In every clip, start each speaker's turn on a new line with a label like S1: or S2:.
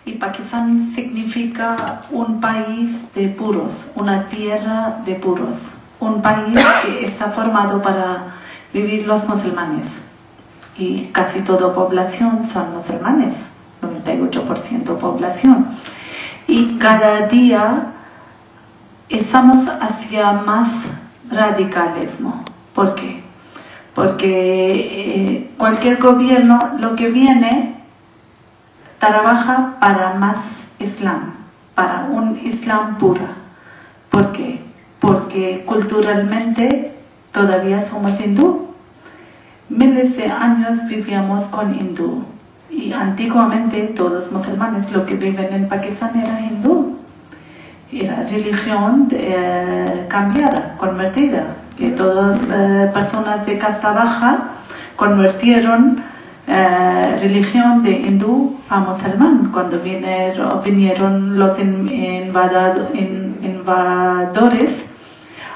S1: Y Pakistán significa un país de puros, una tierra de puros, un país que está formado para vivir los musulmanes. Y casi toda población son musulmanes, 98% población. Y cada día estamos hacia más radicalismo. ¿Por qué? Porque cualquier gobierno lo que viene trabaja para más Islam, para un Islam puro. ¿Por qué? Porque culturalmente todavía somos hindú. Miles de años vivíamos con hindú. Y antiguamente todos los musulmanes, lo que viven en Pakistán era hindú. Era religión cambiada, convertida. Que todas personas de casta baja convirtieron religión de hindú a musulmán cuando vinieron los invadores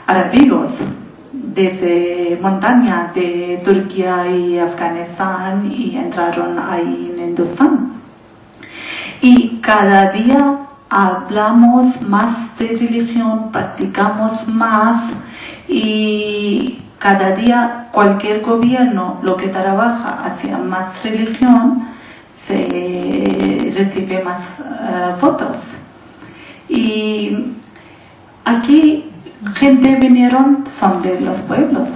S1: arábigos desde montaña de Turquía y Afganistán y entraron ahí en Hindustán. Y cada día hablamos más de religión, practicamos más y cada día cualquier gobierno lo que trabaja hacia más religión se recibe más votos. Y aquí gente vinieron, son de los pueblos,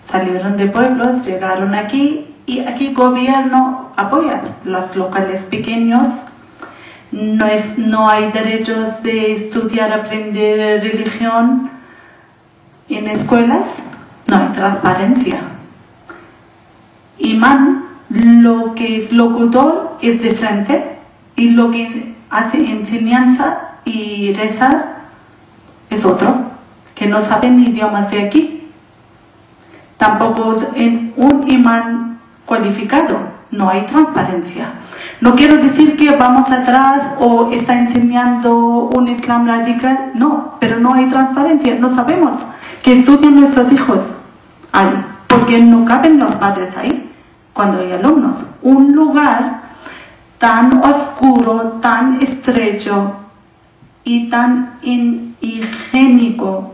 S1: salieron de pueblos, llegaron aquí y aquí gobierno apoya los locales pequeños. No hay derechos de estudiar, aprender religión en escuelas, no hay transparencia. Imán, lo que es locutor, es de frente y lo que hace enseñanza y rezar es otro, que no sabe ni idiomas de aquí. Tampoco en un imán cualificado, no hay transparencia. No quiero decir que vamos atrás o está enseñando un Islam radical, no, pero no hay transparencia, no sabemos que estudian nuestros hijos ahí, porque no caben los padres ahí cuando hay alumnos. Un lugar tan oscuro, tan estrecho y tan inhigiénico,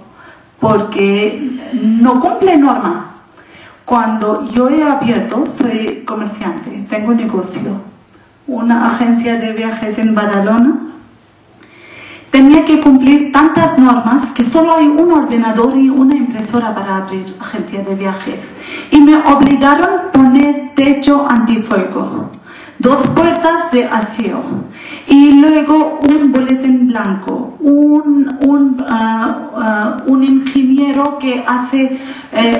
S1: porque no cumple norma. Cuando yo he abierto, soy comerciante, tengo negocio, una agencia de viajes en Badalona, tenía que cumplir tantas normas que solo hay un ordenador y una impresora para abrir agencia de viajes. Y me obligaron a poner techo antifuego, 2 puertas de aseo y luego un boletín blanco, un ingeniero que hace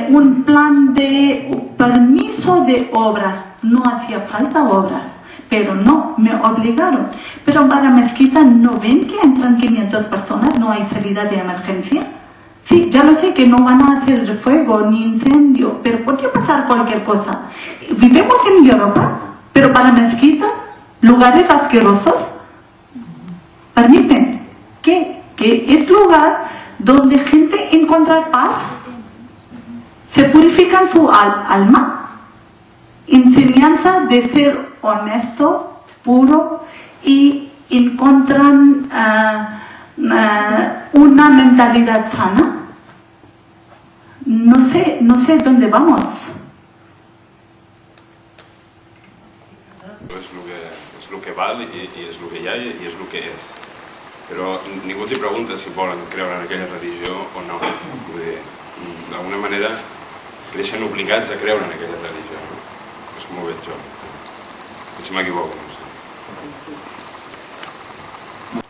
S1: un plan de permiso de obras. No hacía falta obras, pero no, me obligaron. Pero para mezquita, ¿no ven que entran 500 personas? ¿No hay salida de emergencia? Sí, ya lo sé que no van a hacer fuego ni incendio, pero podría pasar cualquier cosa. Vivimos en Europa, pero para mezquita, lugares asquerosos, permiten que es lugar donde gente encuentra paz, se purifican su alma, enseñanza de ser honesto, puro y encuentran una mentalidad sana. No sé dónde vamos.
S2: És el que val i és el que hi ha i és el que és. Però ningú t'hi pregunta si volen creure en aquella religió o no. D'alguna manera creixen obligats a creure en aquella religió. És com ho veig jo. Si m'equivoco, no sé.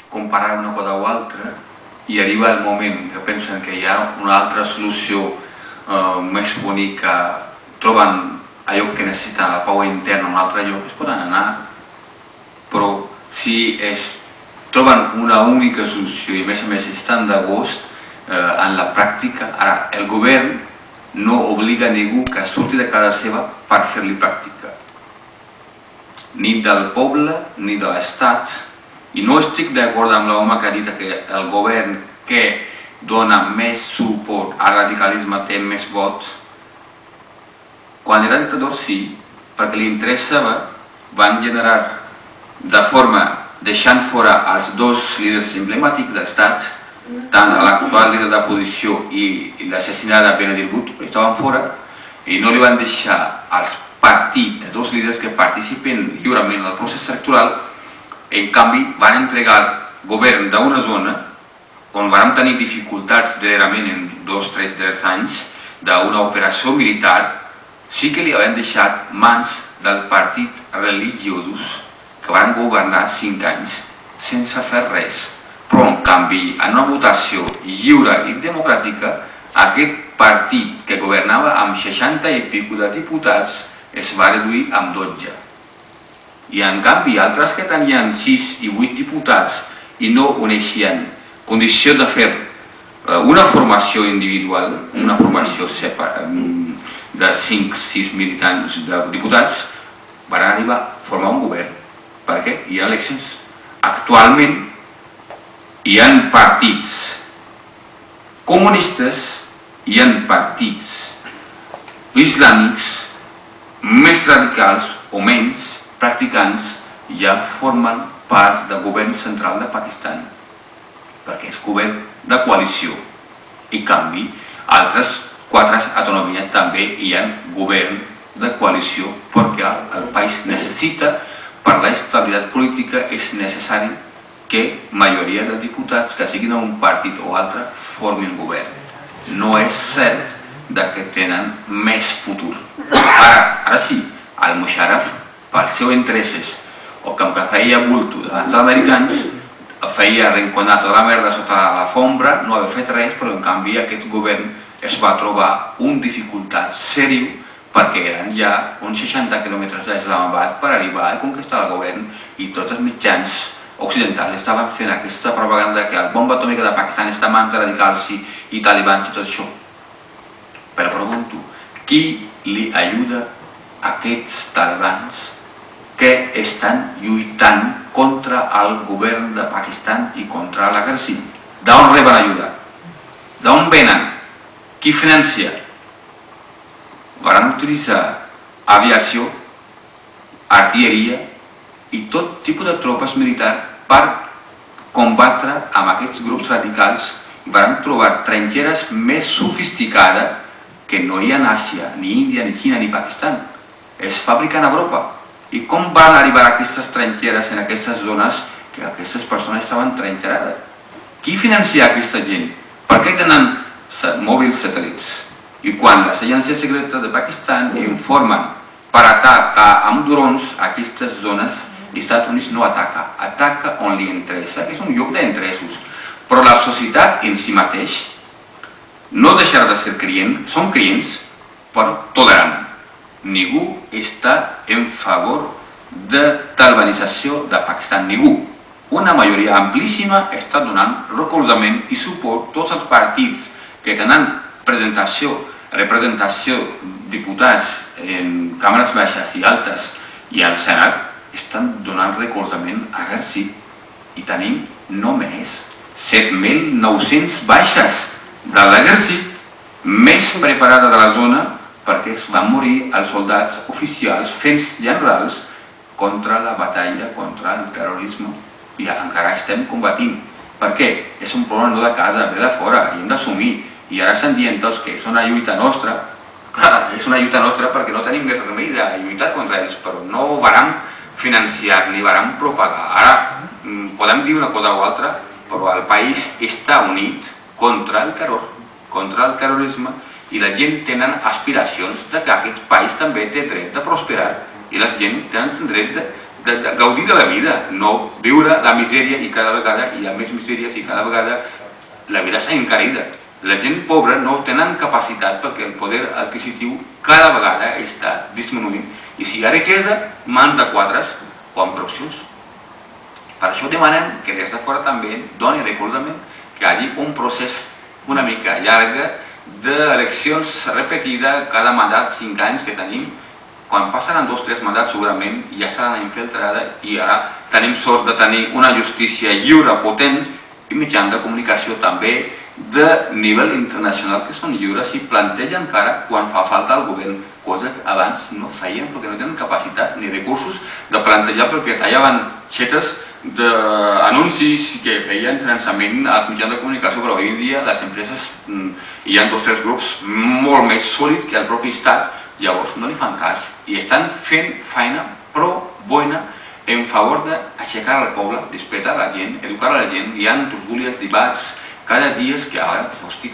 S3: Comparar una cosa o altra i arriba el moment que pensen que hi ha una altra solució més bonica, troben allò que necessiten, la pau interna, un altre lloc, es poden anar. Però si troben una única solució i a més estan d'agost en la pràctica, ara el govern no obliga a ningú que surti de casa seva per fer-li pràctica. Ni del poble ni de l'Estat. I no estic d'acord amb l'home que ha dit que el govern que dona més suport al radicalisme té més vots. Quan era dictador sí, perquè li interessava, van generar de forma deixant fora els dos líders emblemàtics de l'Estat, tant l'actual líder de l'oposició i l'assassinat de Benedict Buttu, estaven fora i no li van deixar als partits, dos líders que participen lliurement en el procés electoral. En canvi, van entregar el govern d'una zona on vam tenir dificultats darrerament en 2-3 darrers anys d'una operació militar. Sí que li havien deixat mans del partit religiosos que van governar 5 anys sense fer res. Però, en canvi, en una votació lliure i democràtica, aquest partit que governava amb 60 i pico de diputats es va reduir amb 12. I, en canvi, altres que tenien 6 i 8 diputats i no uneixien condició de fer una formació individual, una formació de 5-6 militants de diputats, van arribar a formar un govern. Per què? Hi ha eleccions. Actualment hi ha partits comunistes, hi ha partits islàmics més radicals o menys practicants, ja formen part del govern central de Pakistan, perquè és govern de coalició. I en canvi, altres 4 autonomies també hi ha govern de coalició, perquè el país necessita, per la estabilitat política, és necessari que majoria de diputats que siguin un partit o altre formin govern. No és cert que tenen més futur. Ara sí, el Musharraf, pels seus interessos, o com que feia bulto davant dels americans, feia reenquadrar tota la merda sota la fombra, no havia fet res, però en canvi aquest govern es va trobar una dificultat sèria perquè eren ja uns 60 quilòmetres d'Islamabad per arribar a conquistar el govern i tots els mitjans occidentals estaven fent aquesta propaganda que la bomba atòmica de Pakistan està en mans de radicals i talibans i tot això. Però pregunto, qui li ajuda a aquests talibans que estan lluitant contra el govern de Pakistan i contra l'exèrcit? D'on reben ajuda? D'on venen? Qui financia? Van utilitzar aviació, artilleria i tot tipus de tropes militars per combatre amb aquests grups radicals i van trobar trinxeres més sofisticades que no hi ha a Àsia, ni Índia, ni Xina, ni Pakistan. Es fabriquen a Europa. I com van arribar aquestes trinxeres en aquestes zones que aquestes persones estaven trinxerades? Qui financia aquesta gent? Per què tenen mòbils satèl·lits? I quan les agències secretes de Pakistan informen per atacar amb drons aquestes zones, els Estats Units no ataca. Ataca on li interessa, que és un lloc d'interessos. Però la societat en si mateix no deixarà de ser client, són clients, però tolerant. Ningú està en favor de talibanizació de Pakistan, ningú. Una majoria amplíssima està donant recolzament i suport. Tots els partits que tenen representació diputats en càmeres baixes i altes i al Senat estan donant recolzament a l'exèrcit i tenim només 7.900 baixes de l'exèrcit més preparada de la zona perquè es van morir els soldats oficials fent generals contra la batalla contra el terrorisme i encara estem combatint. Per què? És un problema no de casa, ve de fora i hem d'assumir. I ara estan dient tots que és una lluita nostra. Clar, és una lluita nostra perquè no tenim més remei de lluitar contra ells, però no vàrem financiar ni vàrem propagar. Ara podem dir una cosa o altra, però el país està unit contra el terror, contra el terrorisme, i la gent tenen aspiracions que aquest país també té dret de prosperar i la gent té dret de gaudir de la vida, no viure la misèria i cada vegada hi ha més misèries i cada vegada la vida s'ha encarida. La gent pobra no tenen capacitat perquè el poder adquisitiu cada vegada està disminuint i si hi ha riquesa, mans de quadres o amb corrupcions. Per això demanem que des de fora també doni recolzament que hi hagi un procés una mica llarg d'eleccions repetides cada mandat, 5 anys que tenim. Quan passaran 2-3 mandats segurament ja estaran infiltrades i ara tenim sort de tenir una justícia lliure, potent i mitjans de comunicació també de nivell internacional que són lliures i plantegen encara quan fa falta al govern, cosa que abans no feien perquè no tenen capacitat ni recursos de plantejar perquè tallaven xetes d'anuncis que feien llançament als mitjans de comunicació, però avui en dia les empreses hi ha 2 o 3 grups molt més sòlids que el propi Estat, llavors no li fan cas i estan fent feina prou bona en favor d'aixecar el poble, despertar la gent, educar la gent. Hi ha tertúlies, debats, cada dia que a vegades, hosti,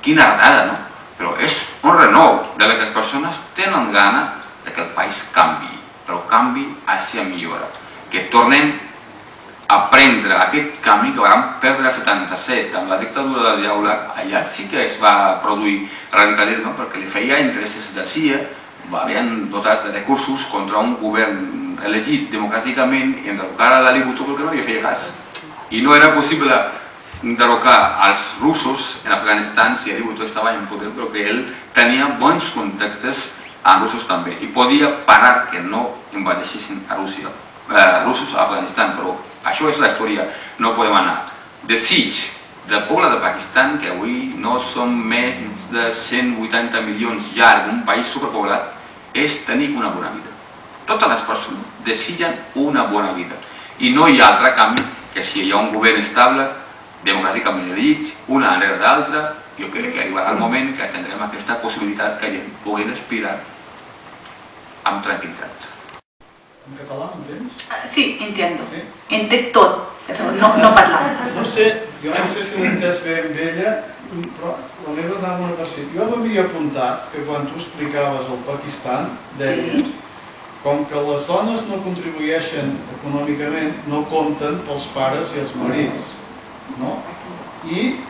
S3: quina ardada, no? Però és un renou de que les persones tenen gana que el país canvi, però canvi hacia millora, que tornem a prendre aquest camí que vam perdre el 77 amb la dictadura de Diaula. Allà sí que es va produir radicalisme perquè li feia interessos de CIA, havien dotat de recursos contra un govern elegit democràticament i enderrocar a l'Ali Bhutto perquè no li feia cas. I no era possible derrocar als russos en Afganistan si Ali Bhutto estava en poder, però que ell tenia bons contactes amb russos també i podia parar que no invadeixessin a Rússia, russos a Afganistan, però això és la història, no podem anar. Desig del poble de Pakistan, que avui no som més de 180 milions ja en un país superpoblat, és tenir una bona vida. Totes les persones desitgen una bona vida i no hi ha altre canvi que si hi ha un govern estable, democràticament elegit, una darrere d'altra, jo crec que arribarà el moment que tindrem aquesta possibilitat que gent pugui respirar amb tranquil·litat.
S4: ¿En catalán entiendes?
S1: Sí, entiendo.
S4: Sí?
S1: Entenc tot, però no parlar.
S4: No sé, jo no sé si l'he entès bé amb ella, però la meva anava una cosa. Jo m'havia apuntat que quan tu explicaves el Pakistan, deies, com que les dones no contribueixen econòmicament, no compten pels pares i els marits, no? I,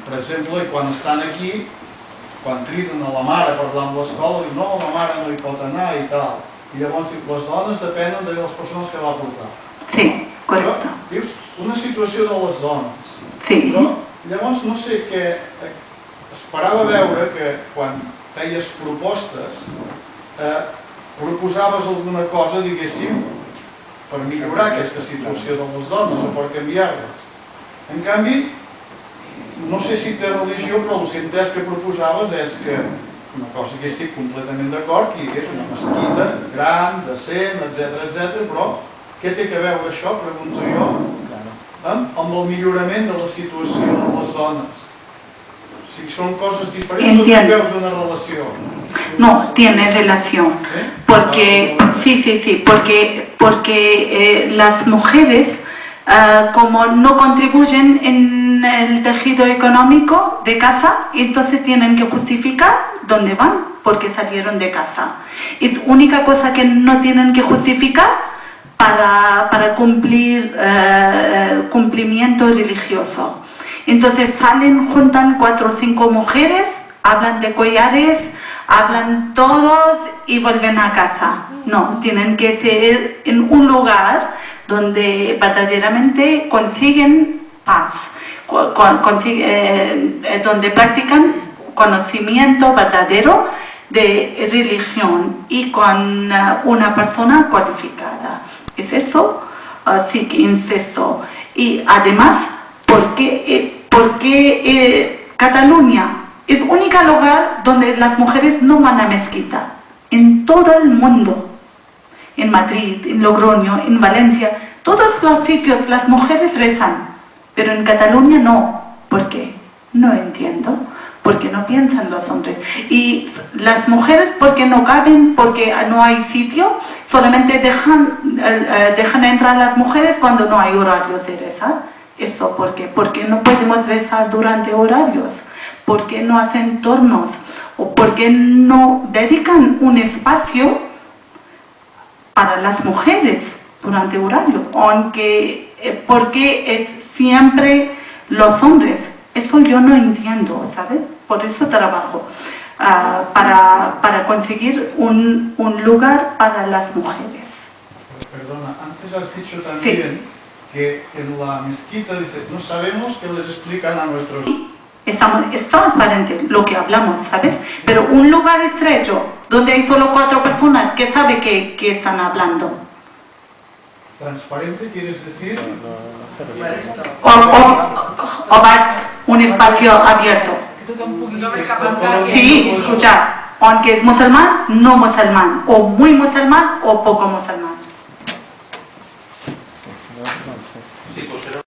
S4: per exemple, quan estan aquí, quan criden a la mare a parlar amb l'escola, diu no, la mare no hi pot anar i tal. I llavors les dones depenen de les persones que va portar.
S1: Sí, correcte.
S4: Dius, una situació de les dones.
S1: Sí.
S4: Però llavors no sé què... Esperava veure que quan feies propostes proposaves alguna cosa, diguéssim, per millorar aquesta situació de les dones o per canviar-les. En canvi, no sé si té religió, però el entès que proposaves és que una cosa que estic completament d'acord, que hi hagués una mesquita gran, decent, etc, però què té a veure això, pregunto jo, amb el millorament de la situació de les dones? Si son cosas diferentes, ¿o veus una relación?
S1: No, tiene relación.
S4: ¿Sí?
S1: Porque, sí, porque las mujeres, como no contribuyen en el tejido económico de casa, entonces tienen que justificar dónde van, porque salieron de casa. Es única cosa que no tienen que justificar para cumplir cumplimiento religioso. Entonces salen, juntan 4 o 5 mujeres, hablan de collares, hablan todos y vuelven a casa. No, tienen que ser en un lugar donde verdaderamente consiguen paz, donde practican conocimiento verdadero de religión y con una persona cualificada. ¿Es eso? Sí, que incesto. Y además, porque Cataluña es el único lugar donde las mujeres no van a mezquita. En todo el mundo, en Madrid, en Logroño, en Valencia, todos los sitios las mujeres rezan, pero en Cataluña no. ¿Por qué? No entiendo. Porque no piensan los hombres. Y las mujeres, porque no caben, porque no hay sitio, solamente dejan entrar las mujeres cuando no hay horarios de rezar. Eso, ¿por qué? Porque no podemos rezar durante horarios, porque no hacen turnos, o porque no dedican un espacio para las mujeres durante horario, aunque porque es siempre los hombres. Eso yo no entiendo, ¿sabes? Por eso trabajo, para conseguir un lugar para las mujeres.
S4: Perdona, antes has dicho también que en la mezquita, dice, no sabemos qué les explican a nuestros...
S1: Es transparente lo que hablamos, ¿sabes? Pero un lugar estrecho, donde hay solo 4 personas que saben que están hablando.
S4: ¿Transparente quieres decir?
S1: O un espacio abierto. Sí, escuchar. Aunque es musulmán, no musulmán. O muy musulmán o poco musulmán.
S5: No sé.
S6: Sí, pues serà